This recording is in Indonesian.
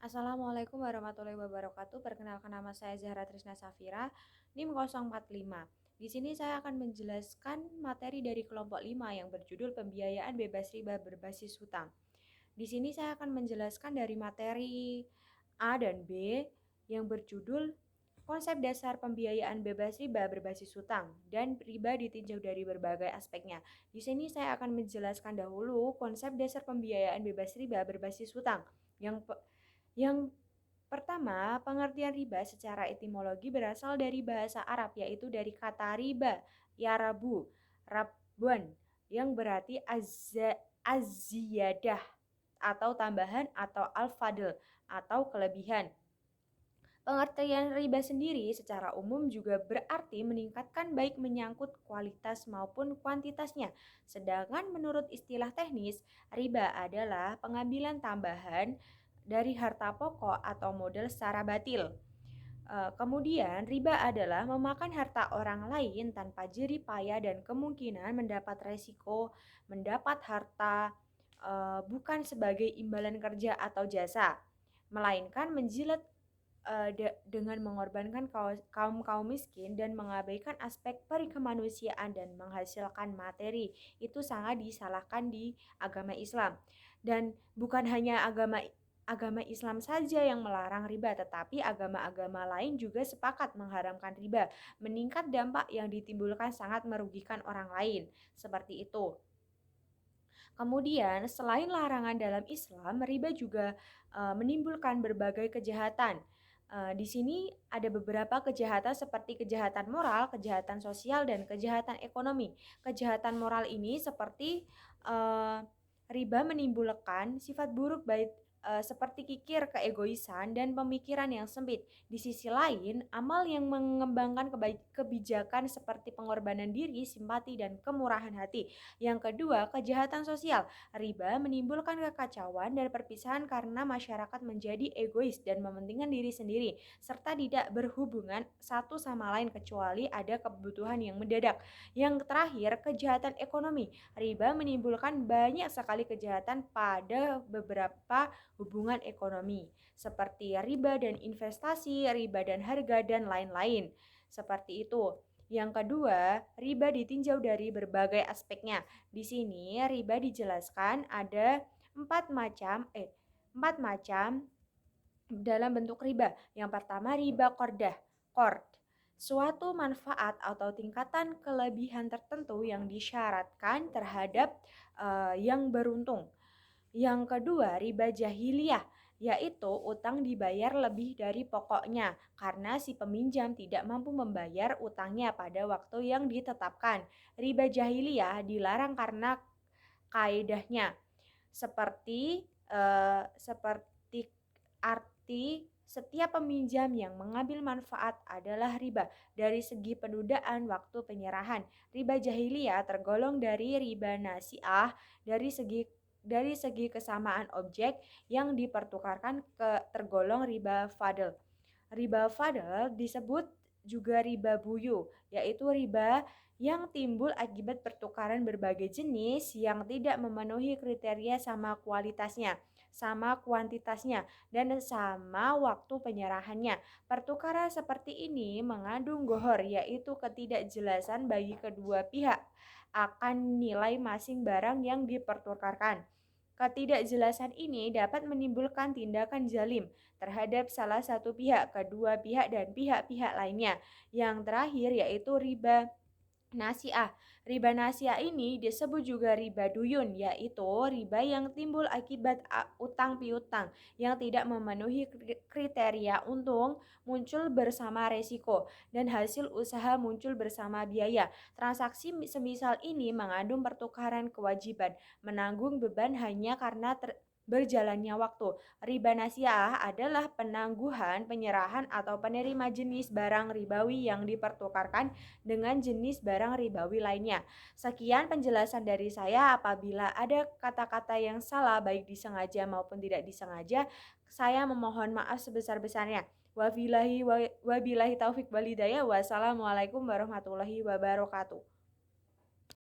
Assalamualaikum warahmatullahi wabarakatuh. Perkenalkan nama saya Zahra Trisna Safira, NIM 045. Di sini saya akan menjelaskan materi dari kelompok 5 yang berjudul Pembiayaan Bebas Riba Berbasis Hutang. Di sini saya akan menjelaskan dari materi A dan B yang berjudul Konsep Dasar Pembiayaan Bebas Riba Berbasis Hutang dan riba ditinjau dari berbagai aspeknya. Di sini saya akan menjelaskan dahulu konsep dasar pembiayaan bebas riba berbasis hutang. Yang pertama, pengertian riba secara etimologi berasal dari bahasa Arab, yaitu dari kata riba, yarabu, rabban, yang berarti az-ziyadah atau tambahan atau al-fadl atau kelebihan. Pengertian riba sendiri secara umum juga berarti meningkatkan baik menyangkut kualitas maupun kuantitasnya. Sedangkan menurut istilah teknis, riba adalah pengambilan tambahan dari harta pokok atau modal secara batil. Kemudian, riba adalah memakan harta orang lain tanpa jerih payah dan kemungkinan mendapat resiko mendapat harta bukan sebagai imbalan kerja atau jasa, melainkan menjilat dengan mengorbankan kaum miskin dan mengabaikan aspek perikemanusiaan dan menghasilkan materi. Itu sangat disalahkan di agama Islam. Dan bukan hanya agama Islam saja yang melarang riba, tetapi agama-agama lain juga sepakat mengharamkan riba. Meningkat dampak yang ditimbulkan sangat merugikan orang lain. Seperti itu. Kemudian, selain larangan dalam Islam, riba juga menimbulkan berbagai kejahatan. Di sini ada beberapa kejahatan seperti kejahatan moral, kejahatan sosial, dan kejahatan ekonomi. Kejahatan moral ini seperti uh, riba menimbulkan sifat buruk baik seperti kikir, keegoisan, dan pemikiran yang sempit. Di sisi lain, amal yang mengembangkan kebijakan seperti pengorbanan diri, simpati, dan kemurahan hati. Yang kedua, kejahatan sosial. Riba menimbulkan kekacauan dan perpisahan karena masyarakat menjadi egois dan mementingkan diri sendiri, serta tidak berhubungan satu sama lain kecuali ada kebutuhan yang mendadak. Yang terakhir, kejahatan ekonomi. Riba menimbulkan banyak sekali kejahatan pada beberapa hubungan ekonomi, seperti riba dan investasi, riba dan harga, dan lain-lain. Seperti itu. Yang kedua, riba ditinjau dari berbagai aspeknya. Di sini riba dijelaskan ada empat macam dalam bentuk riba. Yang pertama, riba qard, suatu manfaat atau tingkatan kelebihan tertentu yang disyaratkan terhadap yang beruntung. Yang kedua, riba jahiliyah, yaitu utang dibayar lebih dari pokoknya karena si peminjam tidak mampu membayar utangnya pada waktu yang ditetapkan. Riba jahiliyah dilarang karena kaidahnya seperti arti setiap peminjam yang mengambil manfaat adalah riba. Dari segi penundaan waktu penyerahan, riba jahiliyah tergolong dari riba nasiah dari segi kesamaan objek yang dipertukarkan tergolong riba fadl. Riba fadl disebut juga riba buyu, yaitu riba yang timbul akibat pertukaran berbagai jenis yang tidak memenuhi kriteria sama kualitasnya, sama kuantitasnya, dan sama waktu penyerahannya. Pertukaran seperti ini mengandung gohor, yaitu ketidakjelasan bagi kedua pihak akan nilai masing barang yang dipertukarkan. Ketidakjelasan ini dapat menimbulkan tindakan zalim terhadap salah satu pihak, kedua pihak, dan pihak-pihak lainnya. Yang terakhir yaitu riba nasiah. Riba nasiah ini disebut juga riba duyun, yaitu riba yang timbul akibat utang piutang yang tidak memenuhi kriteria untung muncul bersama resiko dan hasil usaha muncul bersama biaya. Transaksi semisal ini mengandung pertukaran kewajiban, menanggung beban hanya karena berjalannya waktu. Riba nasiah adalah penangguhan, penyerahan, atau penerima jenis barang ribawi yang dipertukarkan dengan jenis barang ribawi lainnya. Sekian penjelasan dari saya. Apabila ada kata-kata yang salah baik disengaja maupun tidak disengaja, saya memohon maaf sebesar-besarnya. Wabillahi taufik wal hidayah. Wassalamualaikum warahmatullahi wabarakatuh.